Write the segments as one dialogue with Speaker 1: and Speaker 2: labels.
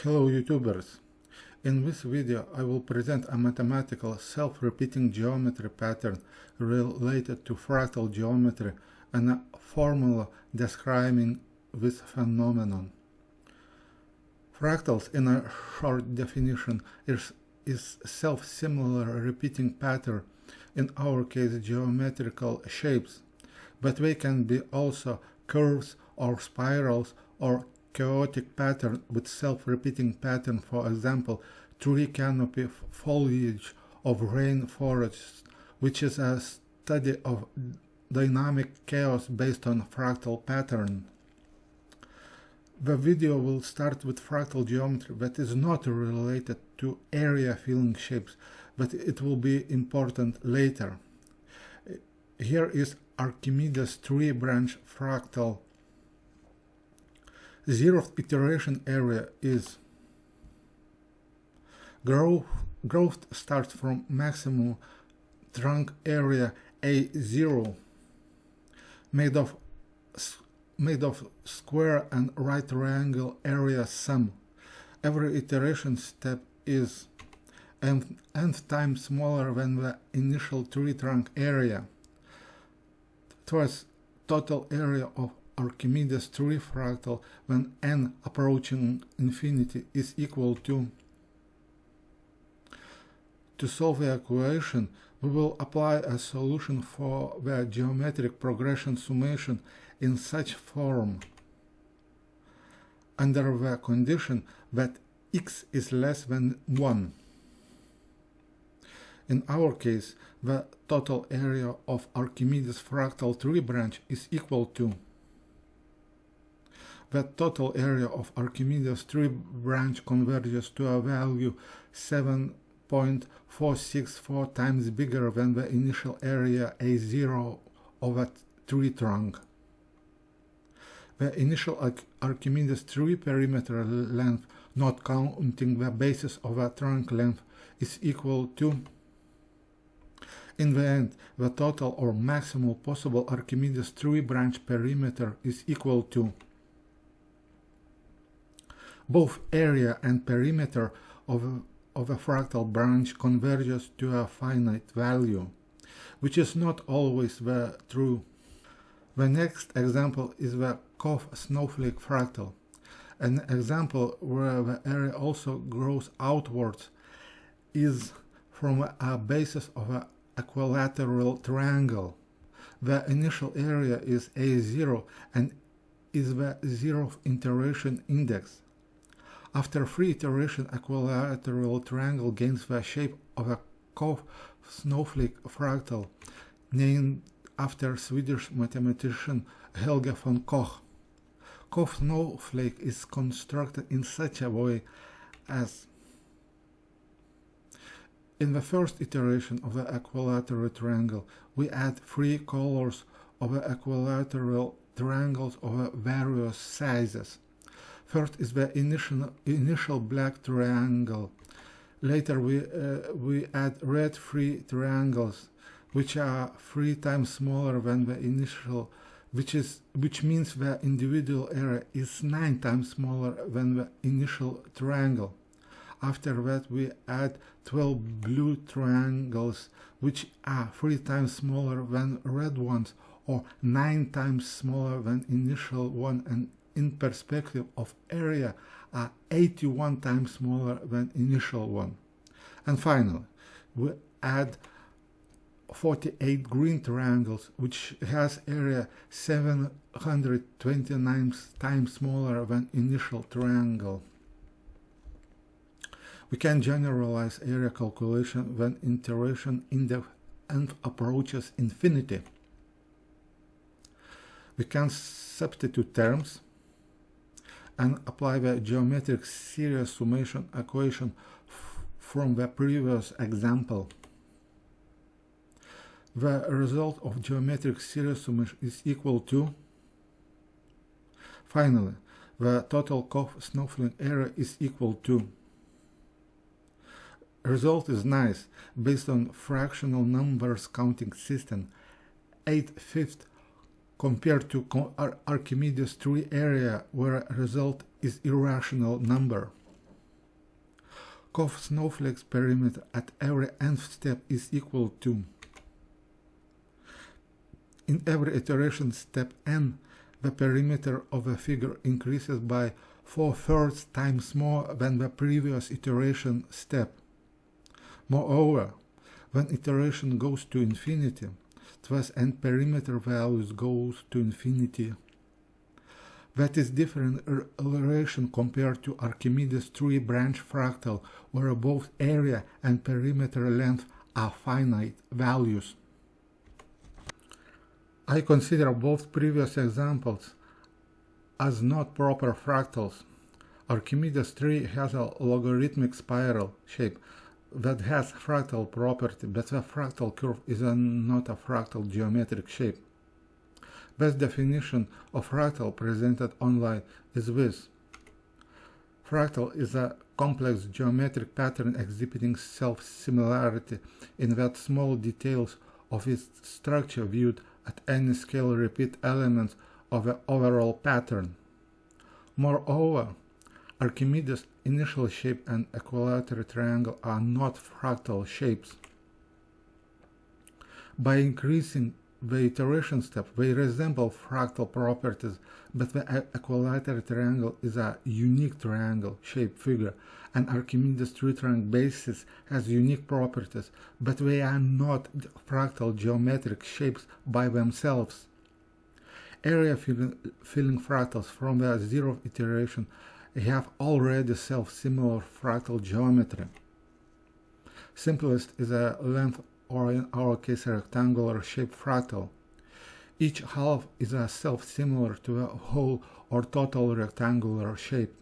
Speaker 1: Hello YouTubers! In this video I will present a mathematical self-repeating geometry pattern related to fractal geometry and a formula describing this phenomenon. Fractals, in a short definition, is self-similar repeating pattern, in our case geometrical shapes, but they can be also curves or spirals or chaotic pattern with self-repeating pattern, for example, tree canopy foliage of rainforest, which is a study of dynamic chaos based on fractal pattern. The video will start with fractal geometry that is not related to area filling shapes, but it will be important later. Here is Archimedes tree-branch fractal. Zeroth iteration area is growth starts from maximum trunk area A0 made of square and right triangle area sum. Every iteration step is nth time smaller than the initial tree trunk area. Thus, total area of Archimedes tree fractal when n approaching infinity is equal to. To solve the equation, we will apply a solution for the geometric progression summation in such form, under the condition that x is less than 1. In our case, the total area of Archimedes fractal tree branch is equal to. The total area of Archimedes tree branch converges to a value 7.464 times bigger than the initial area A0 of a tree trunk. The initial Archimedes tree perimeter length, not counting the basis of a trunk length, is equal to. In the end, the total or maximal possible Archimedes tree branch perimeter is equal to. Both area and perimeter of a fractal branch converges to a finite value, which is not always true. The next example is the Koch snowflake fractal, an example where the area also grows outwards is from a basis of an equilateral triangle. The initial area is A0 and is the zeroth iteration index. After 3 iteration, equilateral triangle gains the shape of a Koch snowflake fractal, named after Swedish mathematician Helge von Koch. Koch snowflake is constructed in such a way as: in the first iteration of the equilateral triangle, we add 3 colors of the equilateral triangles of various sizes. First is the initial black triangle. Later we add red 3 triangles, which are 3 times smaller than the initial, which means the individual area is 9 times smaller than the initial triangle. After that we add 12 blue triangles, which are 3 times smaller than red ones, or 9 times smaller than initial one, and in perspective of area are 81 times smaller than initial one. And finally, we add 48 green triangles, which has area 729 times smaller than initial triangle. We can generalize area calculation when iteration index n approaches infinity. We can substitute terms and apply the geometric series summation equation from the previous example. The result of geometric series summation is equal to. Finally, the total Koch snowflake area is equal to. Result is nice, based on fractional numbers counting system, 8/5 compared to Archimedes tree area, where result is irrational number. Cov snowflake's perimeter at every nth step is equal to. In every iteration step n, the perimeter of a figure increases by 4/3 times more than the previous iteration step. Moreover, when iteration goes to infinity, thus n perimeter values goes to infinity. That is different relation compared to Archimedes' three-branch fractal, where both area and perimeter length are finite values. I consider both previous examples as not proper fractals. Archimedes' tree has a logarithmic spiral shape that has fractal property, but the fractal curve is not a fractal geometric shape. Best definition of fractal presented online is this. Fractal is a complex geometric pattern exhibiting self-similarity in that small details of its structure viewed at any scale repeat elements of the overall pattern. Moreover, Archimedes' initial shape and equilateral triangle are not fractal shapes. By increasing the iteration step, they resemble fractal properties, but the equilateral triangle is a unique triangle shaped figure, and Archimedes' three-trunk basis has unique properties, but they are not fractal geometric shapes by themselves. Area filling fractals from the zeroth iteration have already self-similar fractal geometry. Simplest is a length, or in our case a rectangular shaped fractal. Each half is a self-similar to a whole or total rectangular shape.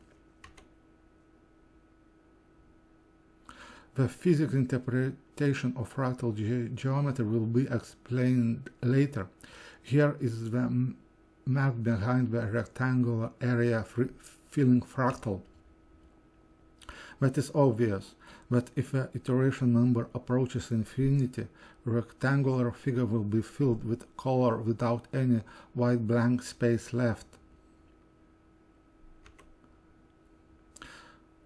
Speaker 1: The physics interpretation of fractal geometry will be explained later. Here is the math behind the rectangular area filling fractal. That is obvious, that if the iteration number approaches infinity, the rectangular figure will be filled with color without any white blank space left.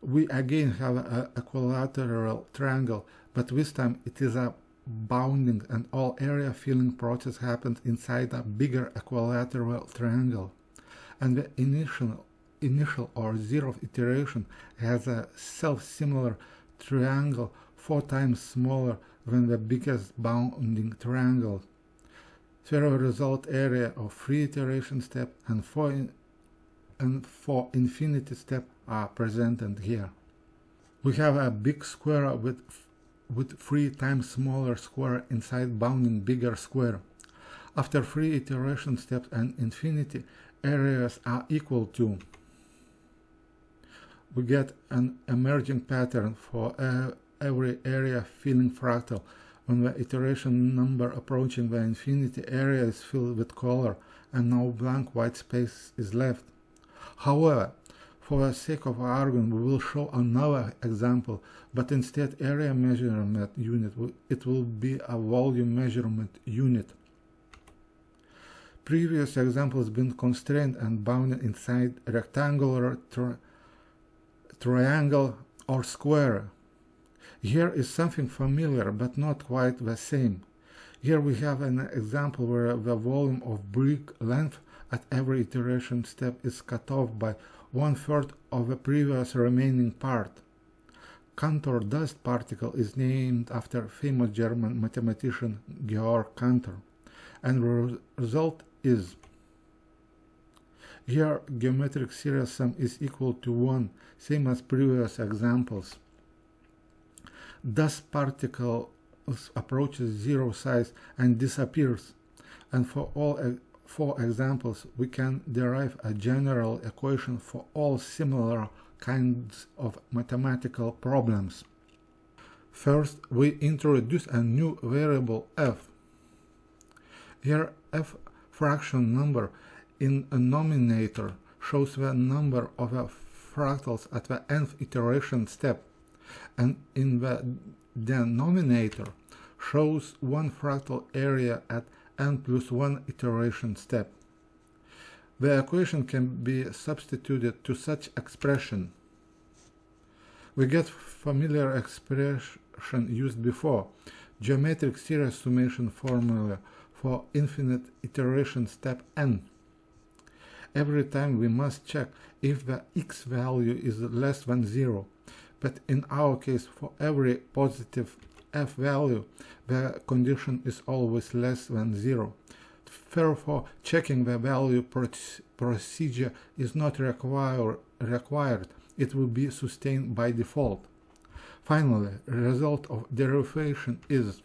Speaker 1: We again have an equilateral triangle, but this time it is a bounding and all area filling process happens inside a bigger equilateral triangle, and the initial or zeroth iteration has a self-similar triangle 4 times smaller than the biggest bounding triangle. Zero result area of 3 iteration step and 4 infinity step are presented here. We have a big square with 3 times smaller square inside bounding bigger square. After 3 iteration steps and infinity, areas are equal to. We get an emerging pattern for every area filling fractal. When the iteration number approaching the infinity, area is filled with color and no blank white space is left. However, for the sake of argument, we will show another example, but instead area measurement unit, it will be a volume measurement unit. Previous examples been constrained and bounded inside rectangular, triangle or square. Here is something familiar but not quite the same. Here we have an example where the volume of brick length at every iteration step is cut off by 1/3 of the previous remaining part. Cantor dust particle is named after famous German mathematician Georg Cantor, and the result is. Here geometric series sum is equal to 1, same as previous examples. Dust particle approaches zero size and disappears, and for all 4 examples we can derive a general equation for all similar kinds of mathematical problems. First, we introduce a new variable f. Here f fraction number in a numerator shows the number of fractals at the nth iteration step, and in the denominator shows one fractal area at n+1 iteration step. The equation can be substituted to such expression. We get familiar expression used before, geometric series summation formula for infinite iteration step n. Every time we must check if the x value is less than 0, but in our case for every positive f value the condition is always less than 0. Therefore, checking the value procedure is not required, it will be sustained by default. Finally, result of derivation is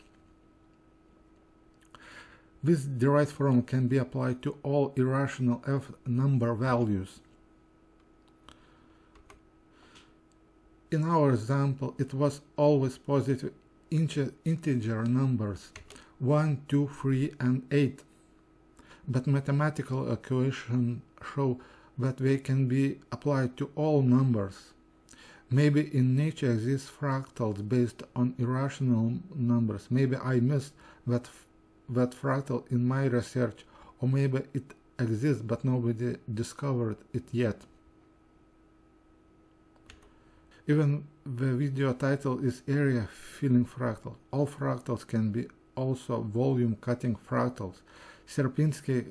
Speaker 1: this derived form can be applied to all irrational f number values. In our example, it was always positive integer numbers 1, 2, 3, and 8. But mathematical equations show that they can be applied to all numbers. Maybe in nature exist fractals based on irrational numbers. Maybe I missed that fractal in my research, or maybe it exists but nobody discovered it yet. Even the video title is area filling fractal. All fractals can be also volume cutting fractals. Sierpinski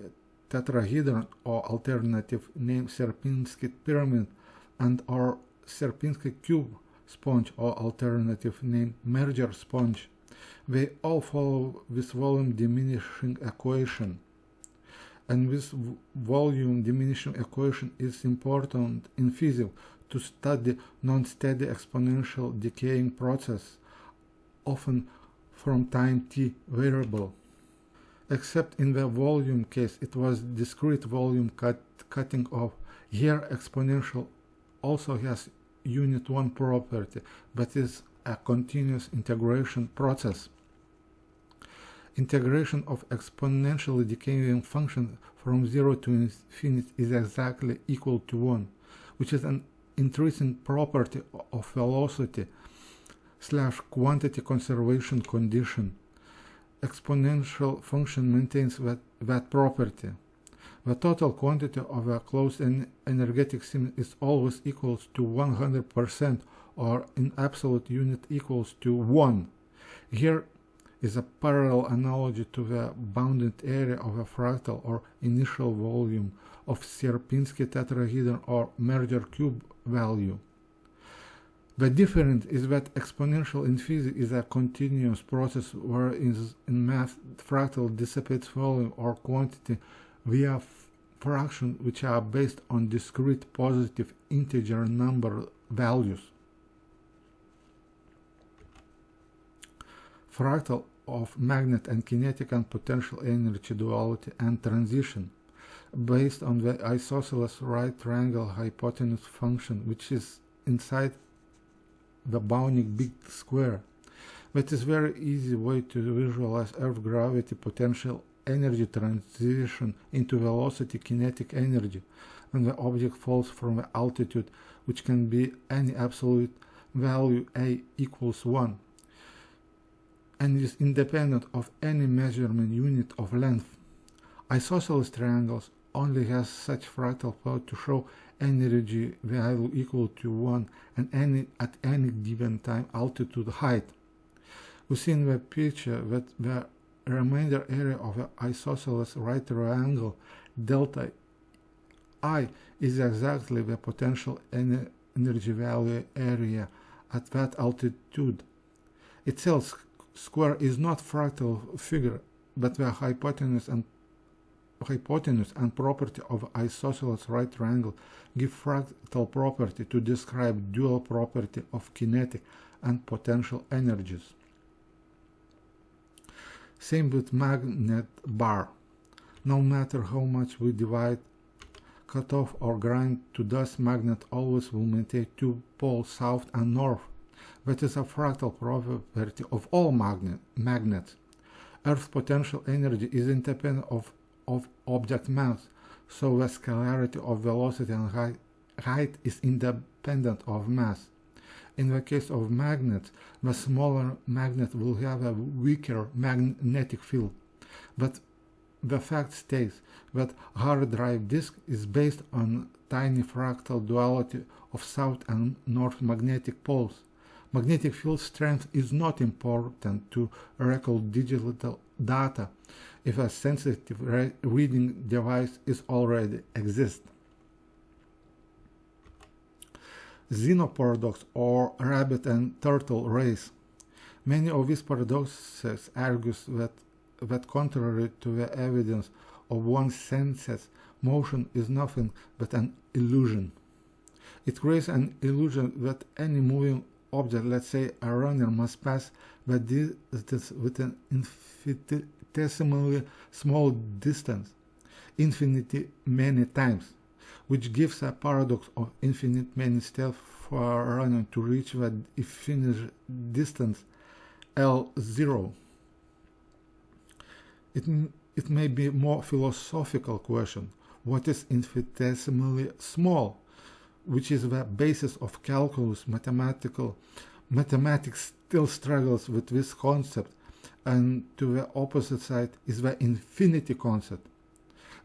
Speaker 1: tetrahedron, or alternative name Sierpinski pyramid, and or Sierpinski cube sponge, or alternative name merger sponge. They all follow this volume diminishing equation. And this volume diminishing equation is important in physics to study non-steady exponential decaying process, often from time t variable. Except in the volume case, it was discrete volume cutting off. Here exponential also has unit 1 property, but is a continuous integration process. Integration of exponentially decaying function from 0 to infinity is exactly equal to 1, which is an intrinsic property of velocity / quantity conservation condition. Exponential function maintains that property. The total quantity of a closed energetic system is always equals to 100%, or in absolute unit equals to 1. Here is a parallel analogy to the bounded area of a fractal or initial volume of Sierpinski tetrahedron or merger cube value. The difference is that exponential in physics is a continuous process, whereas in math fractal dissipates volume or quantity via fractions which are based on discrete positive integer number values. Fractal of magnet and kinetic and potential energy duality and transition, based on the isosceles right triangle hypotenuse function, which is inside the bounding big square. That is very easy way to visualize Earth gravity potential energy transition into velocity kinetic energy when the object falls from the altitude, which can be any absolute value a equals 1, and is independent of any measurement unit of length. Isosceles triangles only has such fractal plot to show energy value equal to 1 and at any given time altitude height. We see in the picture that the remainder area of an isosceles right triangle delta I is exactly the potential energy value area at that altitude. Itself square is not fractal figure, but the hypotenuse and property of isosceles right triangle give fractal property to describe dual property of kinetic and potential energies. Same with magnet bar. No matter how much we divide, cut off or grind to dust, magnet always will maintain two poles, south and north. That is a fractal property of all magnets. Earth's potential energy is independent of object mass, so the scalarity of velocity and height is independent of mass. In the case of magnets, the smaller magnet will have a weaker magnetic field, but the fact stays that hard drive disk is based on tiny fractal duality of south and north magnetic poles. Magnetic field strength is not important to record digital data if a sensitive reading device is already exists. Xenoparadox or rabbit and turtle race. Many of these paradoxes argue that contrary to the evidence of one's senses, motion is nothing but an illusion. It creates an illusion that any moving object, let's say a runner, must pass the distance with an infinitesimally small distance, infinity many times, which gives a paradox of infinite many steps for a runner to reach the infinite distance L0. It may be a more philosophical question. What is infinitesimally small? Which is the basis of calculus. Mathematics still struggles with this concept, and to the opposite side is the infinity concept.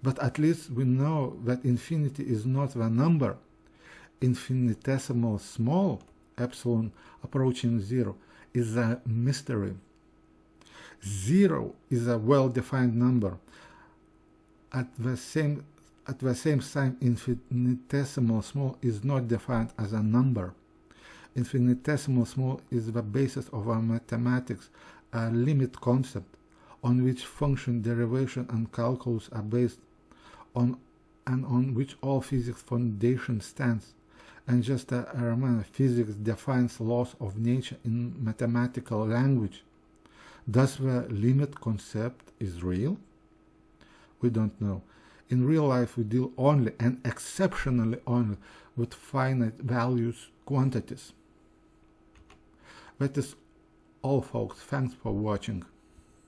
Speaker 1: But at least we know that infinity is not the number. Infinitesimal small, epsilon approaching zero, is a mystery. Zero is a well-defined number. At the same time, infinitesimal small is not defined as a number. Infinitesimal small is the basis of our mathematics, a limit concept on which function derivation and calculus are based on, and on which all physics foundation stands. And just a reminder, physics defines laws of nature in mathematical language. Does the limit concept is real? We don't know. In real life, we deal only and exceptionally only with finite values quantities. That is all, folks. Thanks for watching.